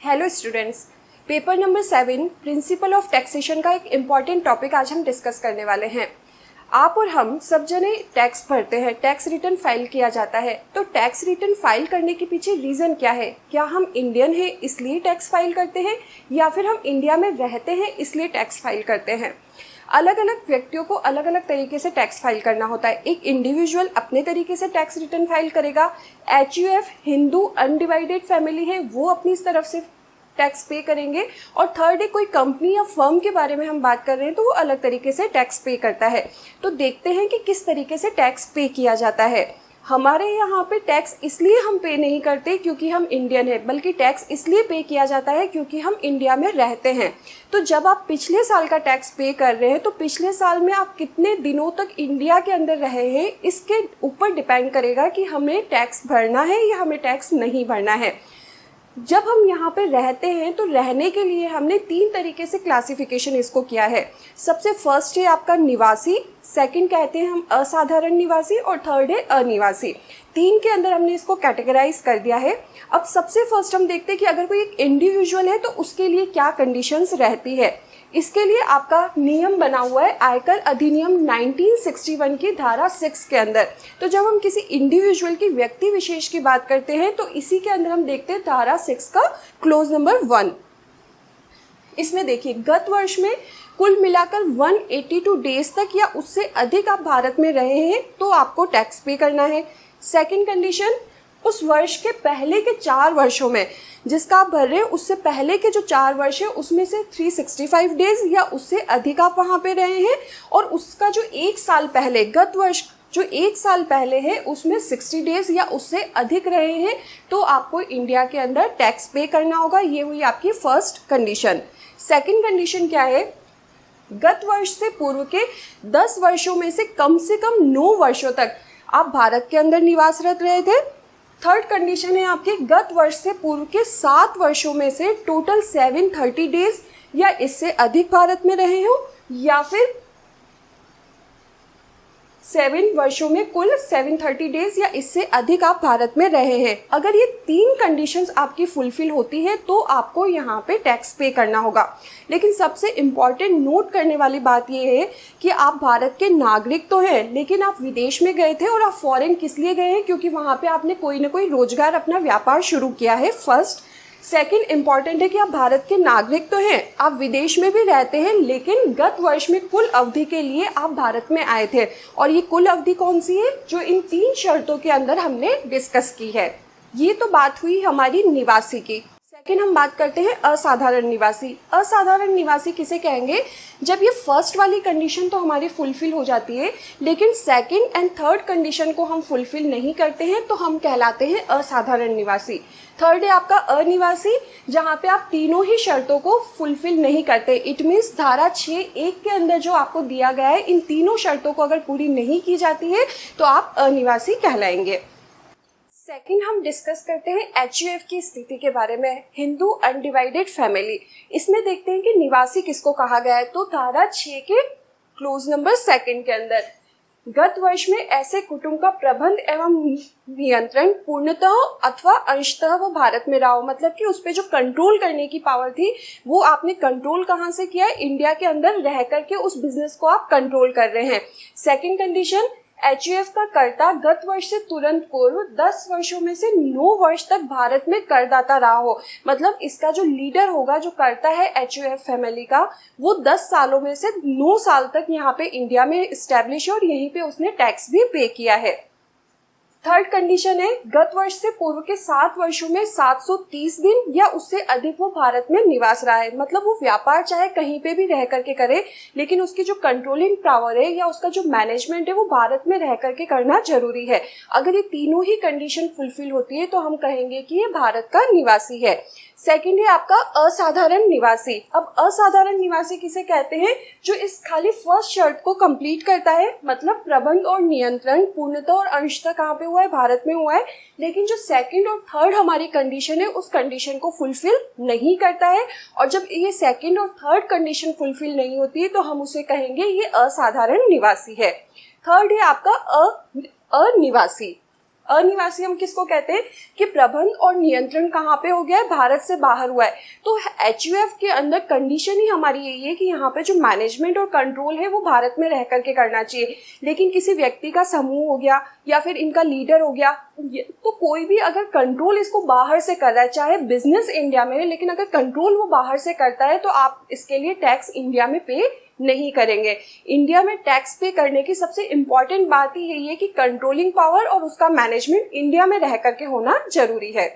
Hello students, paper number 7 principle of taxation का एक important topic आज हम डिस्कस करने वाले हैं। आप और हम सब जने टैक्स भरते हैं, टैक्स रिटर्न फाइल किया जाता है। तो टैक्स रिटर्न फाइल करने के पीछे रीज़न क्या है? क्या हम इंडियन हैं इसलिए टैक्स फाइल करते हैं या फिर हम इंडिया में रहते हैं इसलिए टैक्स फाइल करते हैं? अलग अलग व्यक्तियों को अलग अलग तरीके से टैक्स फाइल करना होता है। एक इंडिविजुअल अपने तरीके से टैक्स रिटर्न फाइल करेगा, HUF हिंदू अनडिवाइडेड फैमिली है वो अपनी तरफ से टैक्स पे करेंगे, और थर्ड है कोई कंपनी या फर्म के बारे में हम बात कर रहे हैं तो वो अलग तरीके से टैक्स पे करता है। तो देखते हैं कि किस तरीके से टैक्स पे किया जाता है। हमारे यहाँ पे टैक्स इसलिए हम पे नहीं करते क्योंकि हम इंडियन हैं, बल्कि टैक्स इसलिए पे किया जाता है क्योंकि हम इंडिया में रहते हैं। तो जब आप पिछले साल का टैक्स पे कर रहे हैं तो पिछले साल में आप कितने दिनों तक इंडिया के अंदर रहे हैं इसके ऊपर डिपेंड करेगा कि हमें टैक्स भरना है या हमें टैक्स नहीं भरना है। जब हम यहाँ पे रहते हैं तो रहने के लिए हमने 3 तरीके से क्लासिफिकेशन इसको किया है। सबसे फर्स्ट है आपका निवासी, सेकंड कहते हैं हम असाधारण निवासी, और थर्ड है अनिवासी। 3 के अंदर हमने इसको कैटेगराइज कर दिया है। अब सबसे फर्स्ट हम देखते हैं कि अगर कोई एक इंडिविजुअल है तो उसके लिए क्या कंडीशंस रहती है। इसके लिए आपका नियम बना हुआ है आयकर अधिनियम 1961 की धारा 6 के अंदर। तो जब हम किसी इंडिविजुअल की व्यक्ति विशेष की बात करते हैं तो इसी के अंदर हम देखते हैं धारा 6 का क्लोज नंबर 1। इसमें देखिए, गत वर्ष में कुल मिलाकर 182 डेज तक या उससे अधिक आप भारत में रहे हैं तो आपको टैक्स पे करना है। सेकंड कंडीशन, उस वर्ष के पहले के 4 वर्षों में जिसका आप भर रहे हैं उससे पहले के जो 4 वर्ष है उसमें से 365 डेज या उससे अधिक आप वहाँ पे रहे हैं, और उसका जो 1 साल पहले, गत वर्ष जो 1 साल पहले है उसमें 60 डेज या उससे अधिक रहे हैं तो आपको इंडिया के अंदर टैक्स पे करना होगा। ये हुई आपकी फर्स्ट कंडीशन। सेकंड कंडीशन क्या है? गत वर्ष से पूर्व के 10 वर्षों में से कम 9 वर्षों तक आप भारत के अंदर निवासरत रहे थे। थर्ड कंडीशन है आपके गत वर्ष से पूर्व के 7 वर्षों में से टोटल 730 डेज या इससे अधिक भारत में रहे हो, या फिर 7 वर्षों में कुल 730 डेज या इससे अधिक आप भारत में रहे हैं। अगर ये 3 कंडीशंस आपकी फुलफिल होती है तो आपको यहाँ पे टैक्स पे करना होगा। लेकिन सबसे इम्पॉर्टेंट नोट करने वाली बात ये है कि आप भारत के नागरिक तो हैं, लेकिन आप विदेश में गए थे और आप फॉरेन किस लिए गए हैं? क्योंकि वहाँ पे आपने कोई ना कोई रोजगार, अपना व्यापार शुरू किया है, फर्स्ट। सेकंड इम्पॉर्टेंट है कि आप भारत के नागरिक तो हैं, आप विदेश में भी रहते हैं, लेकिन गत वर्ष में कुल अवधि के लिए आप भारत में आए थे। और ये कुल अवधि कौन सी है जो इन 3 शर्तों के अंदर हमने डिस्कस की है। ये तो बात हुई हमारी निवासी की। सेकंड हम बात करते हैं असाधारण निवासी। असाधारण निवासी किसे कहेंगे? जब ये फर्स्ट वाली कंडीशन तो हमारी फुलफिल हो जाती है लेकिन सेकंड एंड थर्ड कंडीशन को हम फुलफिल नहीं करते हैं तो हम कहलाते हैं असाधारण निवासी। थर्ड है आपका अनिवासी, जहाँ पे आप तीनों ही शर्तों को फुलफिल नहीं करते। इट मीन्स धारा 6(1) के अंदर जो आपको दिया गया है इन तीनों शर्तों को अगर पूरी नहीं की जाती है तो आप अनिवासी कहलाएंगे। सेकंड हम डिस्कस करते हैं HUF की स्थिति के बारे में, हिंदू अनडिवाइडेड फैमिली। इसमें देखते हैं कि निवासी किसको कहा गया है। तो धारा 6 के क्लोज नंबर 2 के अंदर गत वर्ष में ऐसे कुटुंब का प्रबंध एवं नियंत्रण पूर्णतः अथवा अंशतः वो भारत में रहा हो, मतलब कि उस पर जो कंट्रोल करने की पावर थी वो आपने कंट्रोल कहाँ से किया है? इंडिया के अंदर रह करके उस बिजनेस को आप कंट्रोल कर रहे हैं। सेकंड कंडीशन, HUF का कर्ता गत वर्ष से तुरंत पूर्व 10 वर्षों में से 9 वर्ष तक भारत में करदाता रहा हो। मतलब इसका जो लीडर होगा, जो कर्ता है HUF फैमिली का, वो 10 सालों में से 9 साल तक यहाँ पे इंडिया में इस्टेब्लिश है और यहीं पे उसने टैक्स भी पे किया है। थर्ड कंडीशन है गत वर्ष से पूर्व के 7 वर्षों में 730 दिन या उससे अधिक वो भारत में निवास रहा है। मतलब वो व्यापार चाहे कहीं पे भी रह करके करे, लेकिन उसकी जो कंट्रोलिंग पावर है या उसका जो मैनेजमेंट है वो भारत में रह करके करना जरूरी है। अगर ये तीनों ही कंडीशन फुलफिल होती है तो हम कहेंगे कि ये भारत का निवासी है। सेकंड है आपका असाधारण निवासी। अब असाधारण निवासी किसे कहते हैं? जो इस खाली फर्स्ट शर्त को कंप्लीट करता है, मतलब प्रबंध और नियंत्रण पूर्णतः और अंशतः कहाँ पे हुआ है? भारत में हुआ है, लेकिन जो सेकंड और थर्ड हमारी कंडीशन है उस कंडीशन को फुलफिल नहीं करता है। और जब ये सेकंड और थर्ड कंडीशन फुलफिल नहीं होती है तो हम उसे कहेंगे ये असाधारण निवासी है। थर्ड है आपका अनिवासी। अनिवासी हम किसको कहते हैं कि प्रबंध और नियंत्रण कहाँ पे हो गया है, भारत से बाहर हुआ है। तो HUF के अंदर कंडीशन ही हमारी यही है कि यहाँ पे जो मैनेजमेंट और कंट्रोल है वो भारत में रह करके करना चाहिए। लेकिन किसी व्यक्ति का समूह हो गया या फिर इनका लीडर हो गया, तो कोई भी अगर कंट्रोल इसको बाहर से कर रहा है, चाहे बिजनेस इंडिया में है, लेकिन अगर कंट्रोल वो बाहर से करता है तो आप इसके लिए टैक्स इंडिया में पे नहीं करेंगे। इंडिया में टैक्स पे करने की सबसे इम्पॉर्टेंट बात ही यही है कि कंट्रोलिंग पावर और उसका मैनेजमेंट इंडिया में रह करके होना जरूरी है।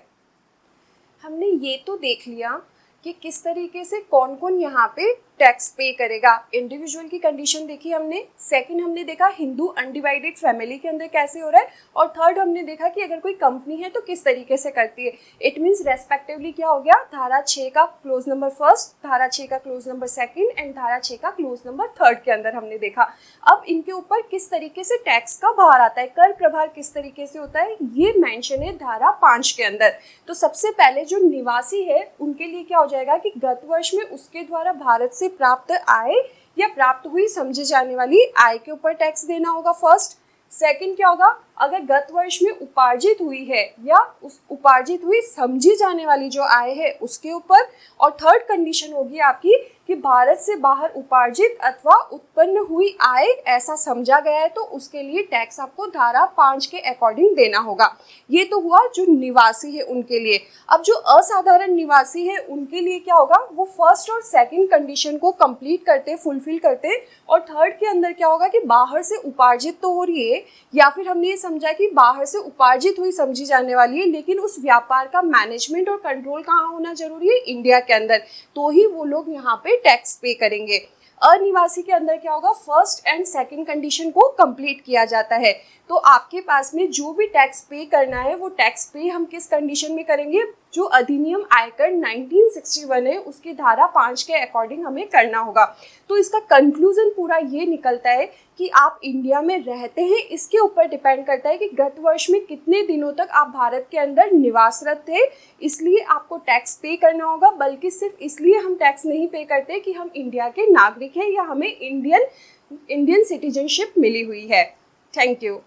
हमने ये तो देख लिया कि किस तरीके से कौन कौन यहाँ पे टैक्स पे करेगा। इंडिविजुअल की कंडीशन देखी हमने, सेकंड हमने देखा हिंदू अनडिवाइडेड फैमिली के अंदर कैसे हो रहा है, और थर्ड हमने देखा कि अगर कोई कंपनी है तो किस तरीके से करती है। इट मीन्स रेस्पेक्टिवली क्या हो गया, धारा 6 का क्लोज नंबर फर्स्ट, धारा 6 का क्लोज नंबर सेकंड एंड धारा 6 का क्लोज नंबर थर्ड के अंदर हमने देखा। अब इनके ऊपर किस तरीके से टैक्स का भार आता है, कर प्रभार किस तरीके से होता है, ये मेंशन है धारा 5 के अंदर। तो सबसे पहले जो निवासी है उनके लिए क्या हो जाएगा कि गत वर्ष में उसके द्वारा भारत से प्राप्त आय या प्राप्त हुई समझे जाने वाली आय के ऊपर टैक्स देना होगा फर्स्ट। सेकंड क्या होगा, अगर गत वर्ष में उपार्जित हुई है या उस उपार्जित हुई समझी जाने वाली जो आय है उसके ऊपर। और थर्ड कंडीशन होगी आपकी कि भारत से बाहर उपार्जित अथवा उत्पन्न हुई आय ऐसा समझा गया है तो उसके लिए टैक्स आपको धारा 5 के अकॉर्डिंग देना होगा। ये तो हुआ जो निवासी है उनके लिए। अब जो असाधारण निवासी है उनके लिए क्या होगा, वो फर्स्ट और सेकंड कंडीशन को कंप्लीट करते, फुलफिल करते, और थर्ड के अंदर क्या होगा कि बाहर से उपार्जित तो हो रही है या फिर हमने ये समझा कि बाहर से उपार्जित हुई समझी जाने वाली है, लेकिन उस व्यापार का मैनेजमेंट और कंट्रोल कहाँ होना जरूरी है, इंडिया के अंदर, तो ही वो लोग यहाँ पे टैक्स पे करेंगे। अनिवासी के अंदर क्या होगा, फर्स्ट एंड सेकंड कंडीशन को कंप्लीट किया जाता है। तो आपके पास में जो भी टैक्स पे करना है वो टैक्स पे हम किस कंडीशन में करेंगे, जो अधिनियम आयकर 1961 है उसकी धारा 5 के अकॉर्डिंग हमें करना होगा। तो इसका कंक्लूजन पूरा ये निकलता है कि आप इंडिया में रहते हैं इसके ऊपर डिपेंड करता है कि गत वर्ष में कितने दिनों तक आप भारत के अंदर निवासरत थे, इसलिए आपको टैक्स पे करना होगा। बल्कि सिर्फ इसलिए हम टैक्स नहीं पे करते कि हम इंडिया के नागरिक हैं या हमें इंडियन सिटीजनशिप मिली हुई है। Thank you.